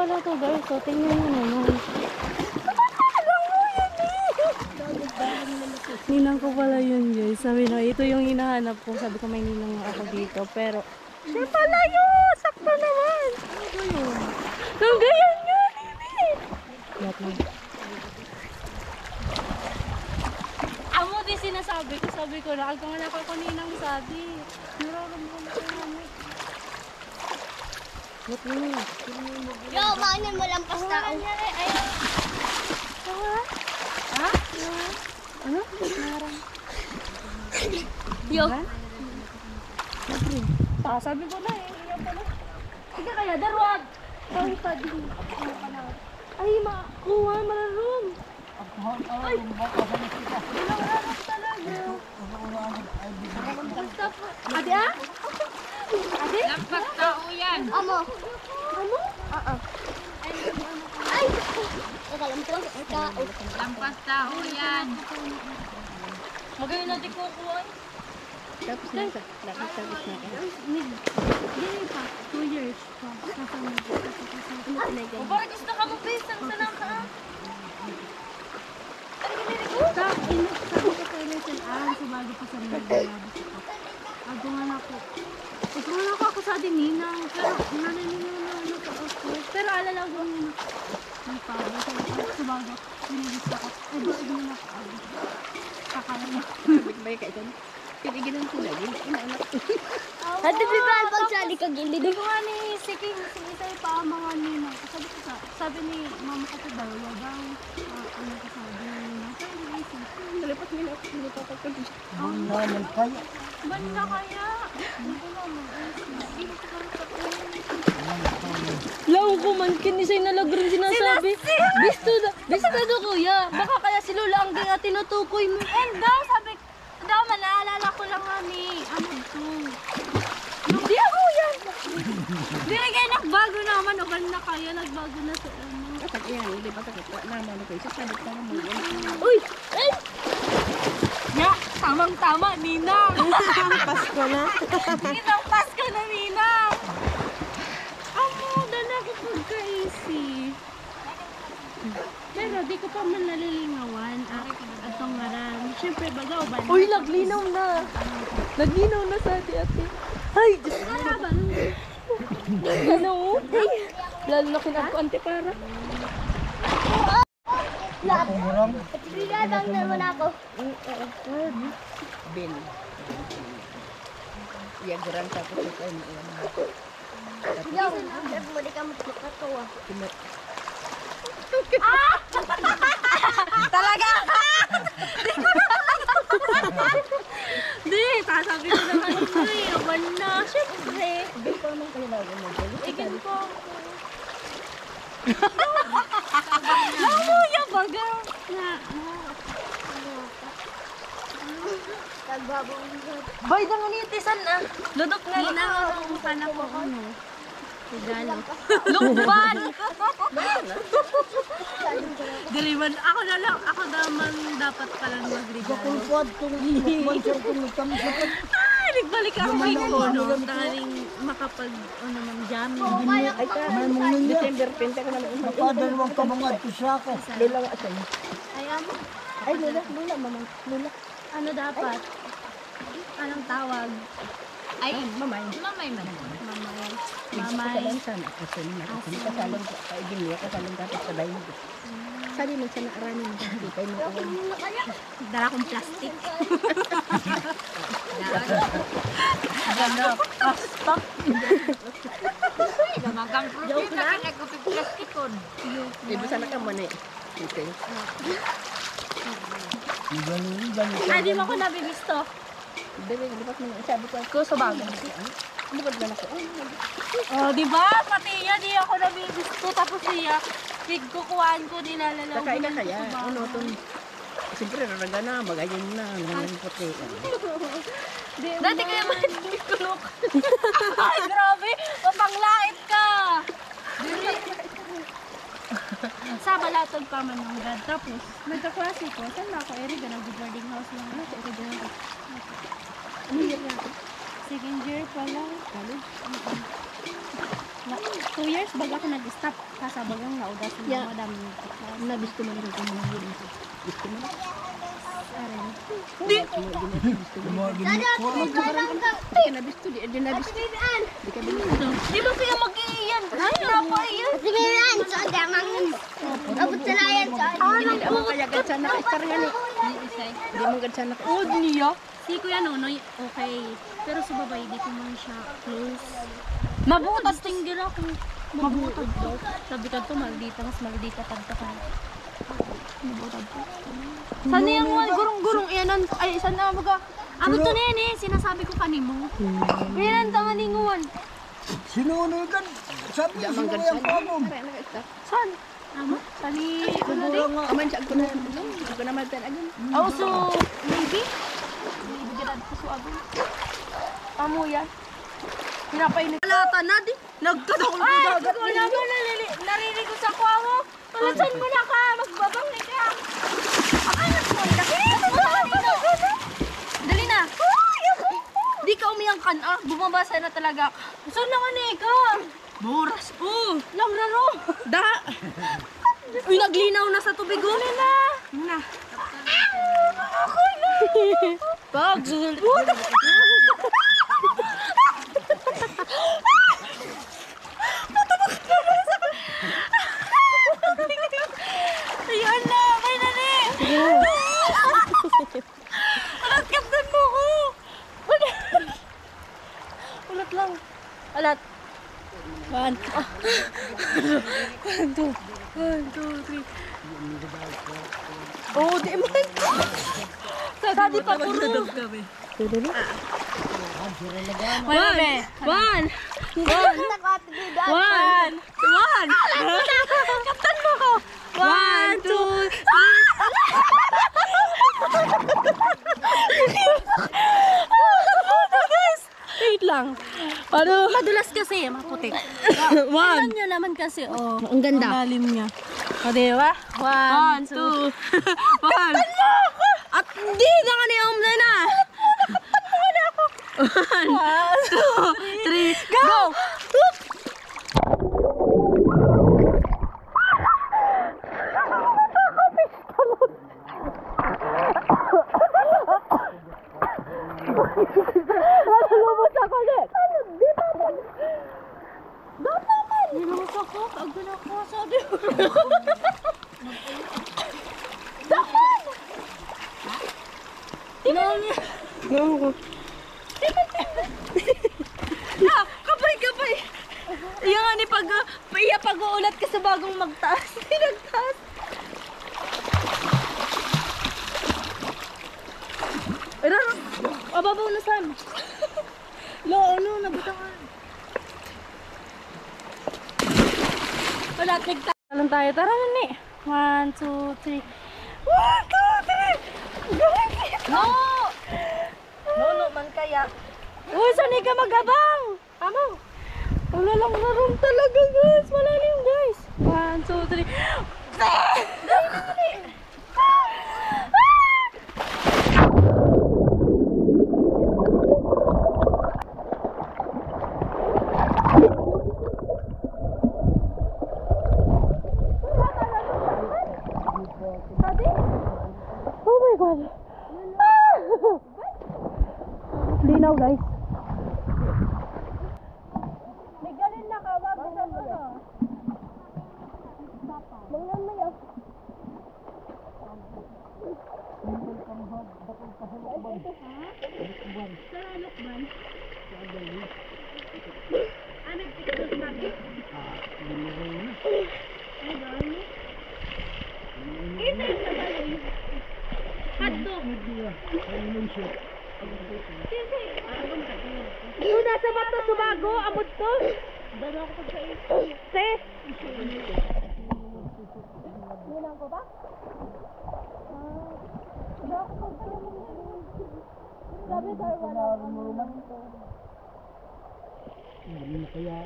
pala to guys. So, tingnan nyo naman. Ninang ko pala yun guys. Sabi na, ito yung hinahanap ko. Sabi ko may ninang ako dito. Pero, siya pala yun! Sakto naman! Ano yun? Nang ganyan nga, Nini! Lahat lang. Amo din sinasabi ko. Sabi ko, nakagpanganak ako ninang sabi. Nararamdaman ko namin. What yun? Yo, maanin mo lampas tao. Ayun. Ha? Ano? Narang. Yo. Sabi ko na eh. Iyan pala. Sige kaya, darwag. Sorry pa din. Ay, makuha, mararong. Ay! Pinangarap talaga. Ate ah? Ate? Lampas tao yan. Amo. Ano? Ay! Nakalampas ang tao. Lampas tao yan. Magayon natin kukuha. Tapos na sa tapos na. Hindi pa. 2 years pa. Ano Parang gusto ka mo, please. Ang sanang ka. Sabi ko kayo na sumago pa sa mga galabas ko. Agungan ako. Agungan ako sa atin, Ninang. Pero nananinaw na ano pa ako. Pero alala ko yun. May pabo. Sumago. Pinilis ako. Ay, bakit mo na ako? Kakala niya. May kaitan. Pinigilan ko lagi. Inaanak ko. Hati bibal pag sali ka gilid. Hindi ko nga ni Siking, sinisay pa ang mga Ninang. Sabi ni mama ko daw, wabang ano ko sabi ni Ninang. Pero hindi isip. Nalipat mo na ako. Nalipat ako. Naman kaya. Banda kaya? Hindi ko naman. Hindi ko naman Lang ko man, kinisay na lagrin sinasabi. Bisto na do kuya. Baka kaya si Lola ang di nga tinutukoy mo. And daw, sabi, daw man, naalala ko lang nga ni, ano to? Di ako yan! Di na kaya nagbago naman, o na kaya nagbago na sa ano. Kapag yan, hindi pa sakit. Naman ako. Sasalit ka naman. Uy! Ay! Ya, tamang-tama, Ninang! Pasko na. Ninang, Pasko na, Ninang! Amo, dala ko pagka-easy. Pero di ko pa man nalilingawan at tonggaran. Siyempre, bagaw ba? Uy, naglinaw na. Naglinaw na sa ate. Ay! Diyos ko. Haraban. Naglinaw mo. Ay! Lalo na kinako ante para. Bigadang naman ako. Ben. Yaguran tapos ito ay Yo, sabi mo di ka magkatawa. Talaga ka! Di, sasabi ko naman ito eh. Awan na, syempre. Ben pa naman kayo lagi mo. Igin ko ako. Lamuya baga. Na, Nagbabong Bay, danganitisan na. Dudok nga Nina, lang. ang kana ko ano. Regalo. Lukban! Diliman, ako na lang, ako naman dapat pala magregalo. Kulpad kung sponsor kung kami sa Nagbalik ako kay Kono. Tangaling makapag, ano man, jamming. ay ka. May mong niya. December 20 ka naman. Napadalawang kabangad ko siya ako. Lula nga sa'yo. Ay, amo. Ay, lula, mamang. Lula. Ano dapat? Anong tawag? Ay, Mamay. mamay man. Mamay. Mamay. Mamay. Sana. Kasi na. Kasalang ka. Kaigin niya. Kasalang ka. Sabay mo. Sali mo siya na aranin. Kipay mo. Dala kong plastic. Ganda. Stop. Magang fruit na nagkupit-plastikon. Ibu sana ka man eh. Okay. Hindi mo ko nabibisto. Dali, lipat mo na. Sabi ko. Gusto bagay. Ano ba na ako? Oh, di ba? Pati yan, di ako nabibisto. Tapos siya, kukuhaan ko, nilalalaw. Kakain ka kaya. Ano itong... Siyempre, raraga na. Bagayin na. Ang puti. Dati kaya ba hindi kulok? Ay, grabe! Mapanglait ka! Sa balatog pa man ng grad. Tapos, nagkaklase ko. Saan na ako? Eriga, nag-boarding house lang. Ano sa Eriga na? Ano yun? Second year pa lang. College? 2 years baga ako nag-stop. Kasabagang naudas ng Yeah. madami. Nabis ko man rin kung mga gulong ko. Gusto mo na? Aray. Di! Di ka nabisto, di nabisto. Di ka bilis. Di ba kaya mag-iiyan? Ay, napaiyan. Hindi mo kaya gansan na kay Tarngan eh. Hindi mo gansan na kay. Oh, niya. Si Kuya Nonoy, okay. Pero sa babae, di ko man siya close. Mabutas. Tingger ako. Mabutad daw. Sabi ka to, maldita. Mas maldita tagta ka. Mabutad ko. Sana yung mga gurong-gurong iyanan. Ay, sana baga. Amo to nene, sinasabi ko kanimo. Iyanan tama ninguan. Sinunoy kan. Sabi ko sinunoy ang pagom. Aray, nag-stop. San? Amo? Sani. Siguro nga. Kaman siya ko na. Hindi ko na maltan agad. Oh, so, maybe? Bigyan ko sa agon. Amo yan. Hinapay na. Alata na di. Nagkadakol ko dagat. Ay, ako narinig ko sa kuha mo. Tulasan mo na ka. Magbabang na ka. Akay na mo. Dali na. Di ka umiyangkan ah. Bumabasa na talaga. Saan naman eh ka? Buras po. Lamraro. Da! Uy, naglinaw na sa tubig. Unin na. Na. Pag, susunod. Ayan na, may nani. Alat, kaptan mo ko. Ulat lang. Alat. 1, 2, 3. Oh, di man. Sadi pa puro. One. Kaptan mo ko. 1, 2, 3. Guys, wait lang. Ano? Madulas kasi, maputik. One. Alam nyo naman kasi, oh. Ang ganda. Ang lalim niya. O, diba? 1, 2, 1. At di na ka ni Om na. 1, 2, 3, go! Lumos ako ulit. Di ba? Lumos ako, agad ako, sabi ko. Kapay. Iya nga ni pag-uulat ka sa bagong magtaas. Hindi nagtaas. Pero, ababaw na saan? Ano, nabutangan. Wala, nagtalan tayo. Tara na ni. 1, 2, 3. 1, 2, 3. Gawin kita. No, man kaya. Uy, saan ka magabang? Tama. Wala lang na room talaga, guys. Malalim, guys. 1, 2, 3. Dali. Oh my God. Linaw, guys. May galin na ka, wag mo sa mga. Manglan mo yun. Yung nasa bato sumago, abot to. Dalo ako pag sa ito. Se. Nilang ko ba? Dalo ako pag sa ito. Sabi tayo wala. Hindi na kaya.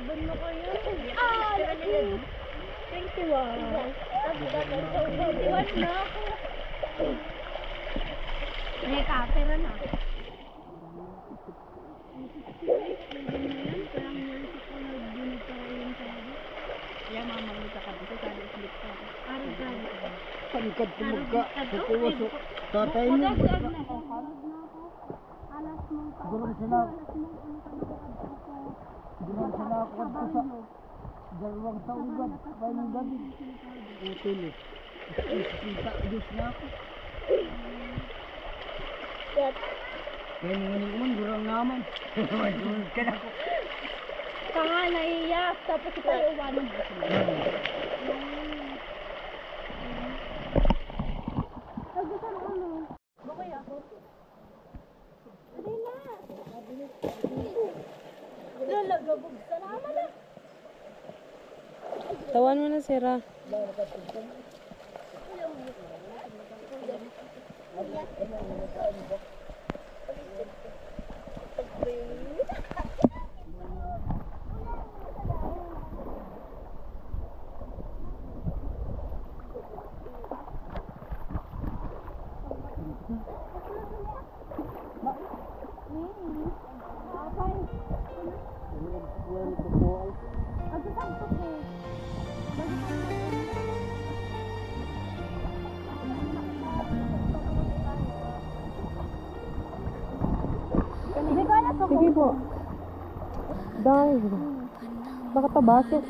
Ban mo kayo? Ah! Thank you, ah. 21 na ako. May kapera na. Ganyan, kaya Pangkat tumagka. Kukuwas o. Tatay mo. Gurang sila. Gurang sila ako sa 2 taon ba? Bayan ng gabi. Hotel eh. Kita, Diyos na ako. Kaya ngunit man, gurang naman. Magulog ka na ako. Kanga naiyak, tapos ikaw iwanan mo. Nagdasan ano? Bakay ako? Dali na! Lalagabog sa naman ah! Tawan mo na, Sira. Sige po. Dahil. Baka tabasok.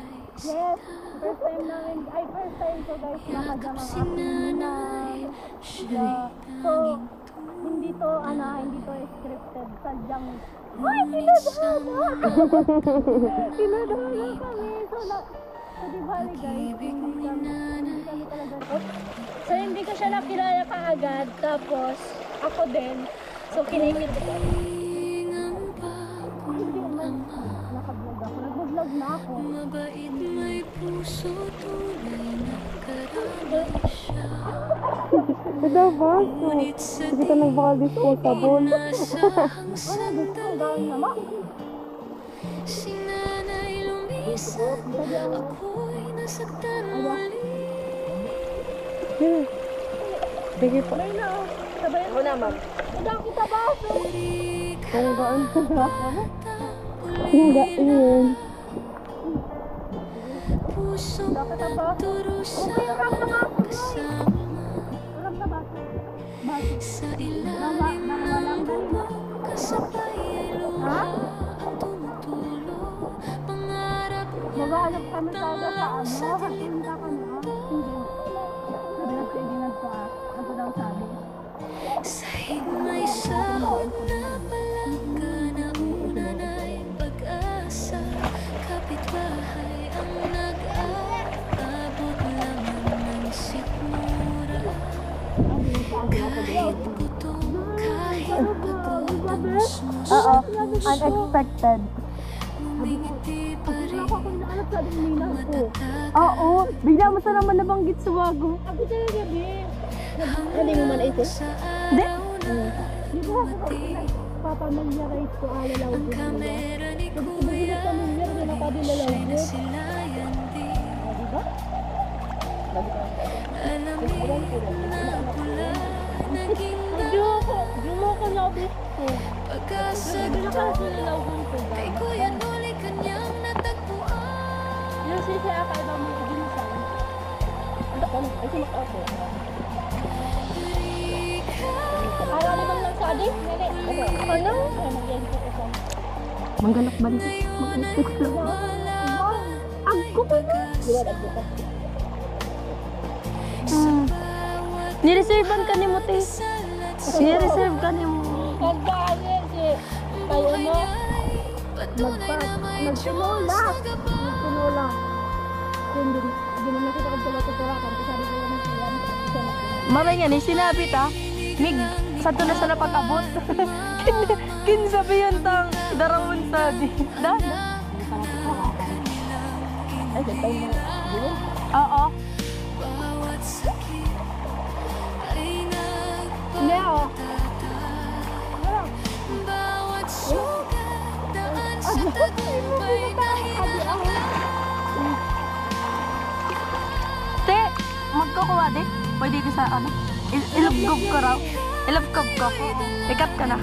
Yes! First time namin, first time ko guys, nakadama ang aking ninang. So, hindi to scripted. Sadyang, ay, pinadala! Pinadala kami. So di bali guys, hindi kami talaga. So, hindi ko siya nakilala kaagad. Tapos, ako din. So, kinimit ko. Hindi man, nakablog ako. Nag-vlog na ako. Mabait may puso, tunay na karami siya. Ito ba? Sige ka nang baka disposable. Nasahang Ano gusto ko gawin naman? si nanay lumisan, ako'y nasaktan muli. Sige po. May na, sabay mo na ma'am. Wala kita baso. Kung gaan ka ba? Hindi yun. Puso Wala kita baso. turusan kasama Walang na baso. Baso. sa ilalim ng bubong kasabay ay luha ang tumutulo. Pangarap Maghanap kami talaga sa ano. Hatinta ka na. Hindi. Sabi na sige nagpa. Ano daw sabi? sa higmay sahod na palangga na una na'y pag-asa. Kapitbahay ang nag-aabot laman ng sikmura. Kahit gutom, kahit pagod ang musmus Oo. Unexpected. ngumingiti pa rin Ako inaanap sa ating ninang ko. matatag. Oo. Bigla mo sa naman nabanggit sa wago. Ako talaga, be. Hindi mo man ito? Hindi. Di ba ako papamilyarise ko alalaw ko. Kamera ni Sabi Kuya ko pamilyar na nakadilalaw ko. pinasilayan din. Di ba? Alamin na pula naging Jumoko na ako. pag-asa Sabi na nakadilalaw ko. kay Kuya Noli kanyang natagpuan. Yung sisi akay ba mo ginsan? Ano ka? Ay, sumak ako. Araw naman lang sa adik. Ano? Manggalak ba nito? Agko pa na. Nireservean ka ni mo, te. Nireserve ka ni mo. Kagdaan si kayo mo. Nagtinola. Nagtinola. Hindi mo nakita kag tuwa-tuwa kan sabi ko naman siya. Maray nga ni sinabi ta. Mig, sa to na sa napag-abot. Kinsabi yun tang darawon sa di. Dana. Ay, tayo mo. Oo. Bawat sakit ay Hindi ako. bawat sugat daan sa tagumpay na hinahanglan. Te, magkukuha di? Pwede ka sa ano? Ilubgob ko raw. Ilubgob ko. Pick up ka na.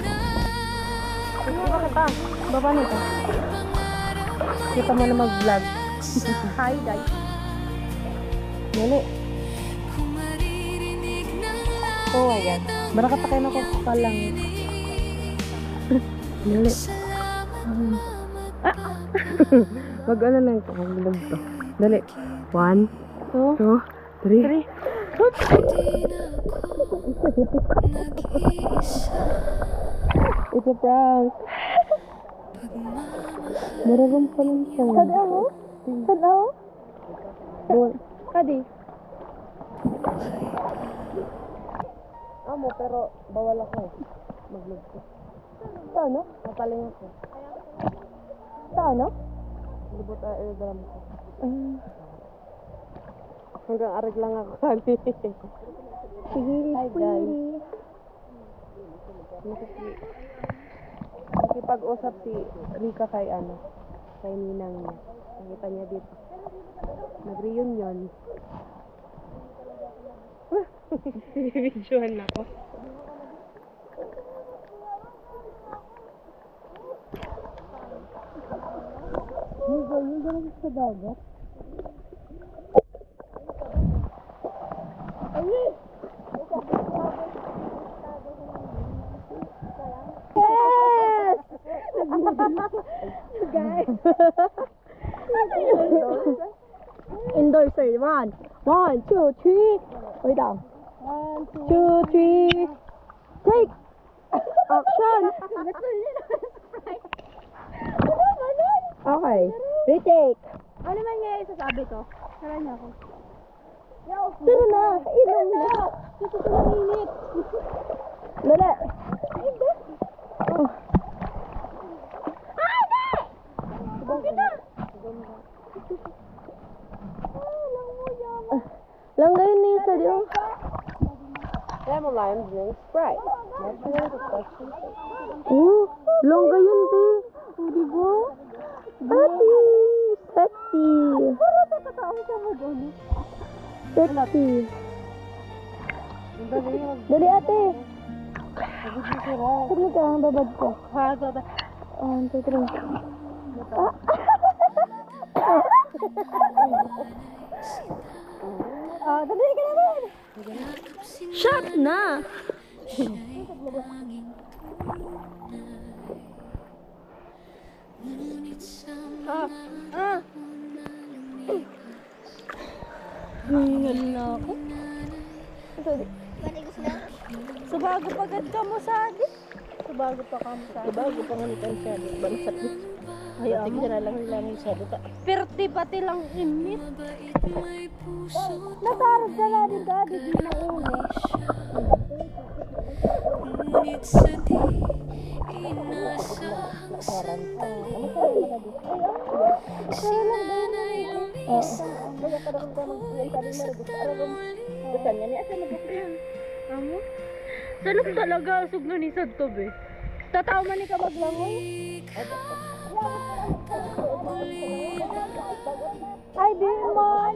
Diba kita? Baba nito. Kita mo na mag-vlog. Hi guys. Dali. Oh my God. Barakatakin ako pa lang. Dali. Mag-ano lang ito. Mag-vlog to. Dali. 1, 2, 3. It's a prank. Maragam pa lang siya. Kada ako? Kada ako? Kadi. Amo, pero bawal ako eh. Mag-vlog ko. Saan no? Napaling ako. Saan no? Lubot airdrum ko. Hanggang arig lang ako kami. Sige, hi guys. Nakipag-usap si Rika kay kay ninang niya. Nakita niya dito. Nag-reunion. Binibidyohan na ako. Yung gano'n sa dagat. Guys! Endorser. 1, 2, 3. Wait down. 1, 2, 3. Take! Action! Okay. Retake. Ano man nga sasabi ko? Tara niya ako. Tara na! Inom na! Gusto ko lang init. Lala! Langgayin niya sa diyo. Lemon lime drink Sprite. Langgayin di. O diba? Ate! Sexy! Sexy! Dali ate! Sige ka, ang babad ko. 1, 2, 3. Dali ka naman! Shut na! Hingal na ako. Subago pagad ka mo sa akin. Subago pa ka mo sa akin. Bago panganitan siya. Bansat mo. Ay, Batik amo. na lang siya. Perti pati lang init. Natarap ka na din ka. Di na ulo. Ngunit sa di inasahang sandali sila na'y lumisan Amo? Sanok talaga asog na ni Sadto be. Tataw man ni ka maglangoy. Ay, di man.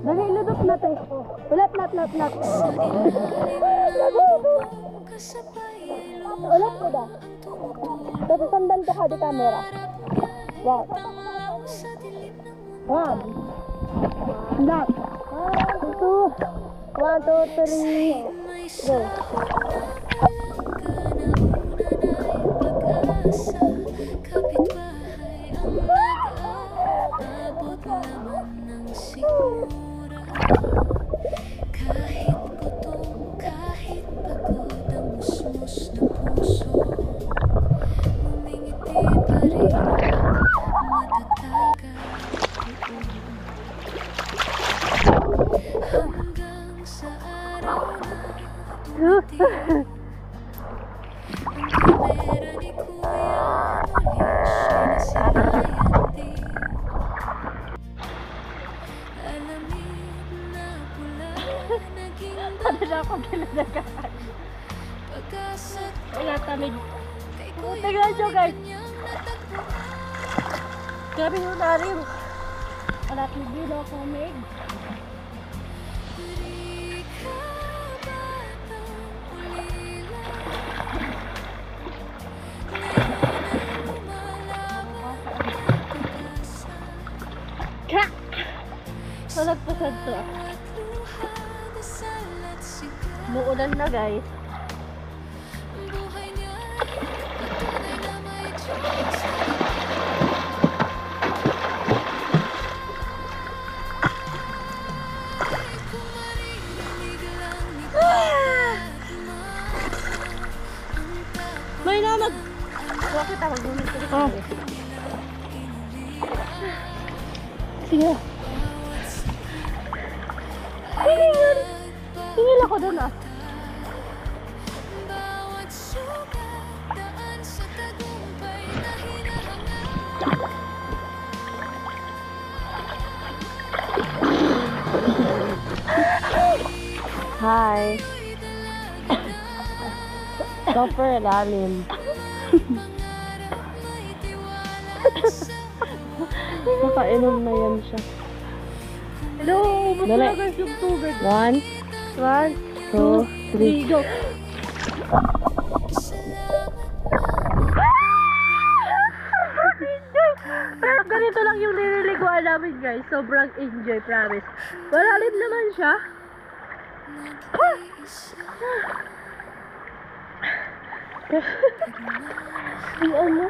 Dali, ludot na tayo. Ulat. Ulat ko da. Tapos sandan ko ka di camera. Wow. 1. Lock. 1, 2, 3. Go. kapitbahay ang mag-aabot naman ng sikmura. Kahit gutom, kahit pagod ang musmus ng puso, ngumingiti pa rin matataga hanggang sa araw na dumating. Ang kamera ni Kuya muli sinasayang alamig na pula naging pag-asa't Talamig. kay Kuya Tignan nyo guys. kanyang natagpuan. Grabe yung narin. Alat ni Bilo Comig. Di ka batang ulila, ngayon ay lumalaban ang pag-asa. Ka! Malagpasan to. Muulan na guys. Buhay niya tunay na may Diyos. Kahit kung marinig lang May namag... Bakit ako gumin ko? Oh. Sige. Tingin! Tingin ako doon ah. bawat sugat daan sa tagumpay na hinahangad. Hi. Super lalim. Nakainom na yan siya. Hello, ba't Dali. na guys yung tubig? 1, 2, 3. Go. Pero ganito lang yung nililiguan namin guys. Sobrang enjoy, promise. Malalim naman siya. Ang ano?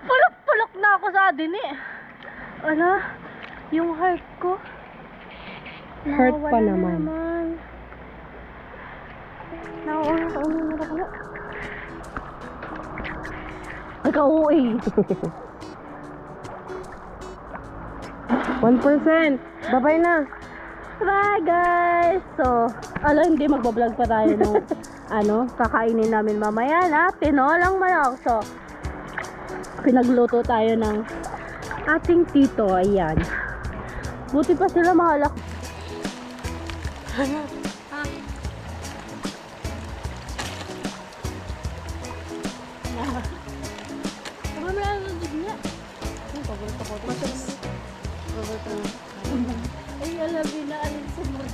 Pulok-pulok na ako sa adin eh. Ano? Yung heart ko. Heart pa Nawawala naman. Nawawala na ako. Ikaw eh. 1%. Babay na. Bye guys! So, hindi magbablog pa tayo nung kakainin namin mamaya na tinolang manok. So, pinagluto tayo ng ating tito. Ayan. Buti pa sila mahalak. Ay, alam niyo na alin sa mga.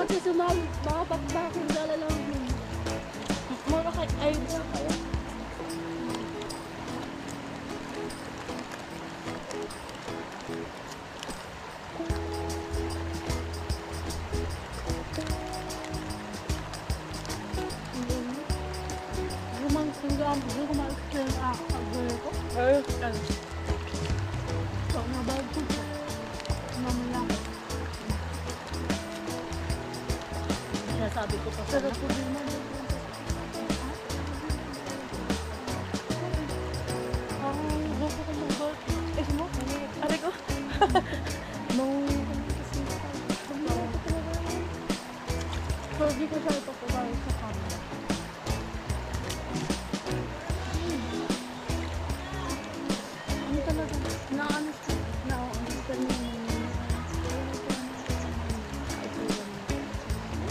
Kasi mga bakbakong dala lang yun. Mga ayun sa kaya. Sabi ko pa sarap po din mo. Gusto ko mag-work. Mo? Aray ko. So, di ko siya ito sa camera. Ano talaga? Na-ano siya? Na-ano siya?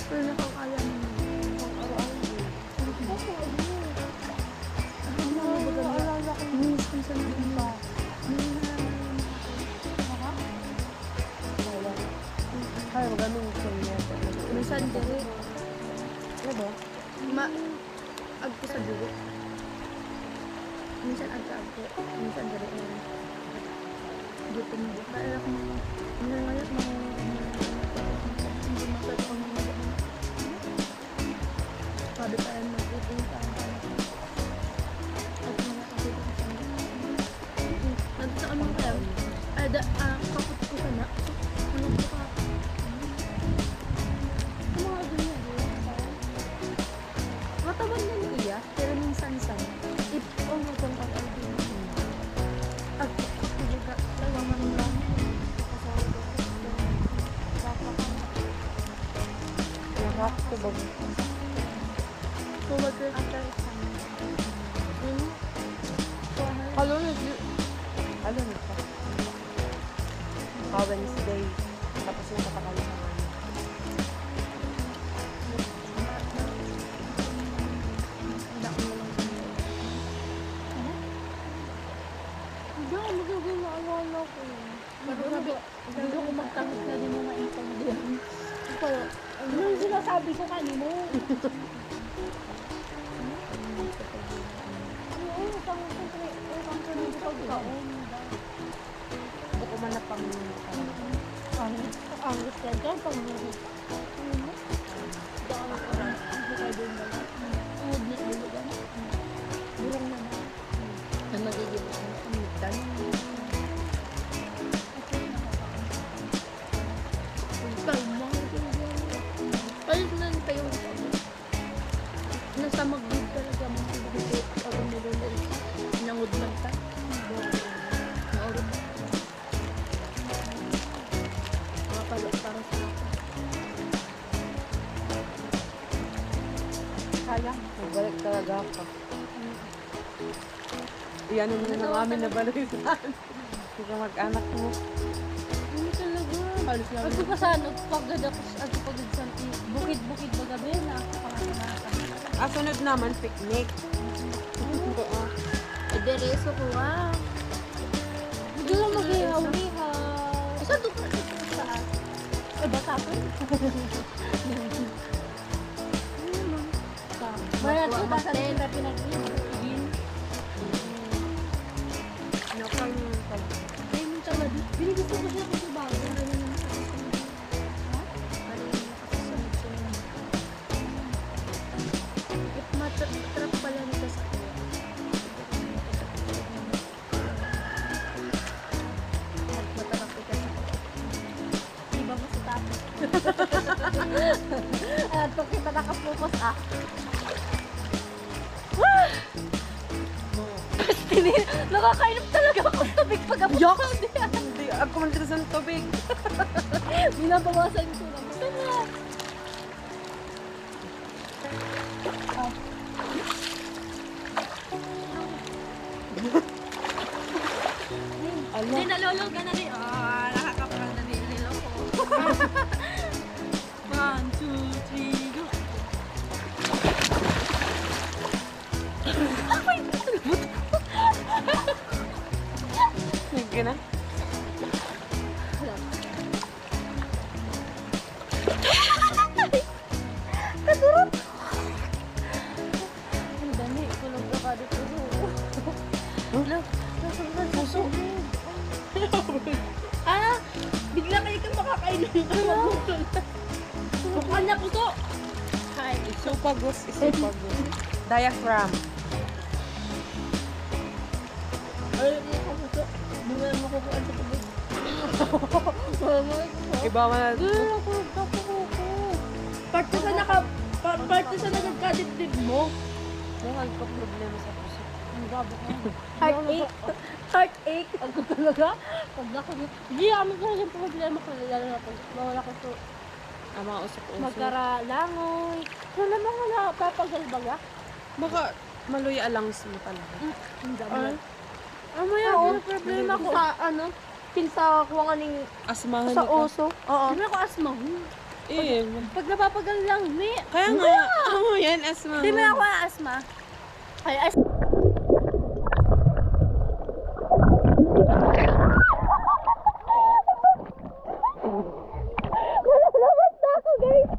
Pero nakakaya naman. Naalala ko yung minsan sa naging Ay, maganong sa niya. minsan dere. Ano ba? Agpo sa dugo. Minsan agpo. Minsan dere. Dito mo. Kaya ako ngayon hindi masarap ang mga sabi pa yan magpupunta ang at mga kapit ko sa nagsakan mo kaya kapit ko sa na ano ko ka mga ganyan matawan na ni iya pero minsan-san if ano kung pag-albi at kapit ka talagang lang Rock to bag. so mag-after Hello, ano nito? Wednesday. Tapos yung katakali sa mga. hindi ako magagawin na alala ko pero sabi ko magkakit na din mga ipang diyan nung sinasabi Sabi ko kanino. Oo, pang-pagkaon. Ako man na pang Ang gusto ka, pang-pagkaon. ang magiging dan. Ayos na pa yung nasa mag-good talaga mga dito ako nilunod nangod man ta. Naurot. Mga palo para sa ako. Sayang, nagbalik talaga ako. Iyan mo na namin na balisan. Hindi ka mag-anak mo. Ano talaga? Halos na. Ako pa sana, pagod ako sa bukid-bukid ba gabi na ako pangatanatan. Sunod naman, picnic. Idereso ko ah. Hindi lang mag-ihaw-ihaw. Isa to pa saan? Eh, bata ko. Mayroon ko, basta rin na pinag-ibin. Nakang Ay, mo talaga. Binigusto ko siya kasi bago. if matrap pala nito sa kuya. Matrap ito sa Di ba mo sa tapos? Ito kita nakapokus ah. Nakakainom talaga ako sa tubig pag-abot. Hindi, ako man dito sa tubig. Binabawasan ko na. Gusto na. Ala, Nalolog ka na rin. Nakakaparang na nililo ko. 1, 2, 3, go. sige na. Ang dami. Kulog ka ka dito. Puso. Bigla kayo kang makakainom ka. Bukal na puso. Isophagus, isophagus. Diaphragm. Ay, hindi ko puso. Hindi mo na makukuhaan sa tubig. Iba man na. Parte sa nagkadibdib mo. Mahal ka problema sa puso. Ang gabo ka. Heartache. Heartache. Ako talaga? Pag ako, hindi kami ko yung problema ko. Lalo na pag mawala ko sa Ang mga usok-usok. magkaralangoy. Wala mga napapagalbaga. Baka maluya alangs mo talaga. Ang dami. Ano yan? Oo. Ano problema ko? Sa ano? Kinsa ko nga ning Asmahan sa ka. oso. Oo. Hindi ako asma. Eh, Pag napapagal lang, ni. kaya nga. Oo, yan, asma. Hindi na ako asma. Ay, ay. Nalabas na ako, guys.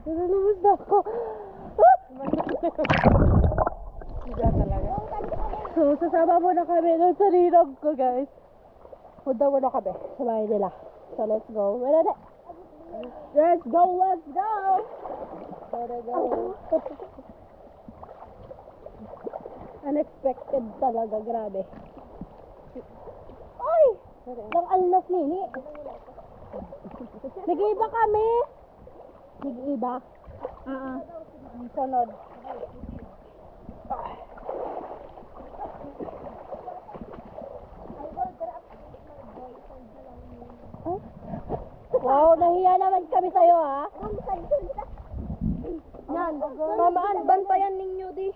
Nalabas na ako. Higa talaga. So, sasama mo na kami doon sa ninong ko, guys. Punta mo na kami sa bahay nila. So, let's go. Wala na. Let's go, let's go. Gotta go. Unexpected talaga, grabe. Ay! Ang alnas nini. Nag-iiba kami. Nag-iiba. Sunod. Wow, nahiya naman kami sa'yo, ha? Yan, tamaan, bantayan ninyo, di.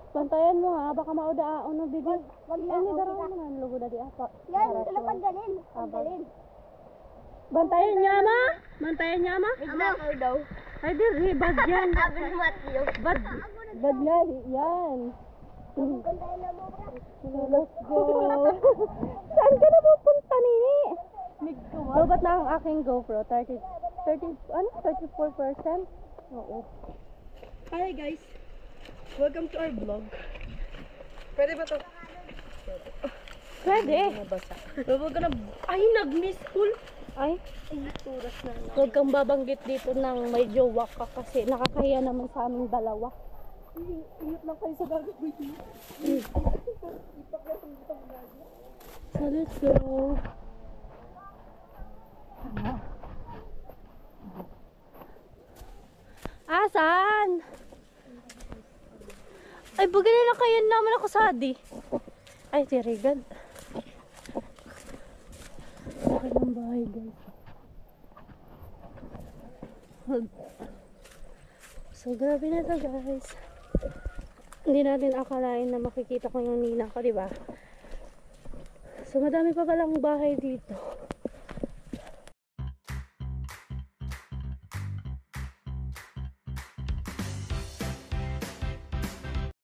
Bantayan mo, ha? Baka maudaon na bigay. Wag na, okay na. Naman, lugo na di, apa. Yan, sila paggalin. Paggalin. Bantayan niya, ma? Bantayan niya, ma? Ako daw. Ay, di, bad yan. Sabi ni Matthew. Bad nga, yan. Let's go. Saan ka na pupunta, Nini? Lobat na ang aking GoPro. 34%? Oo. Hi guys. Welcome to our vlog. Pwede ba to? Pwede. Huwag ka na... Ay, nag-miss school. Ay, huwag kang babanggit dito ng may jowa ka kasi nakakahiya naman sa aming dalawa. Ingat lang kayo sa gagawin niyo. So, let's go. Asan? Ay, bagay na lang kayo naman ako sa adi. Ay, tirigan. Bakit ng bahay, guys? So, grabe na to, guys. Hindi natin akalain na makikita ko yung nina ko, diba? So, madami pa palang bahay dito.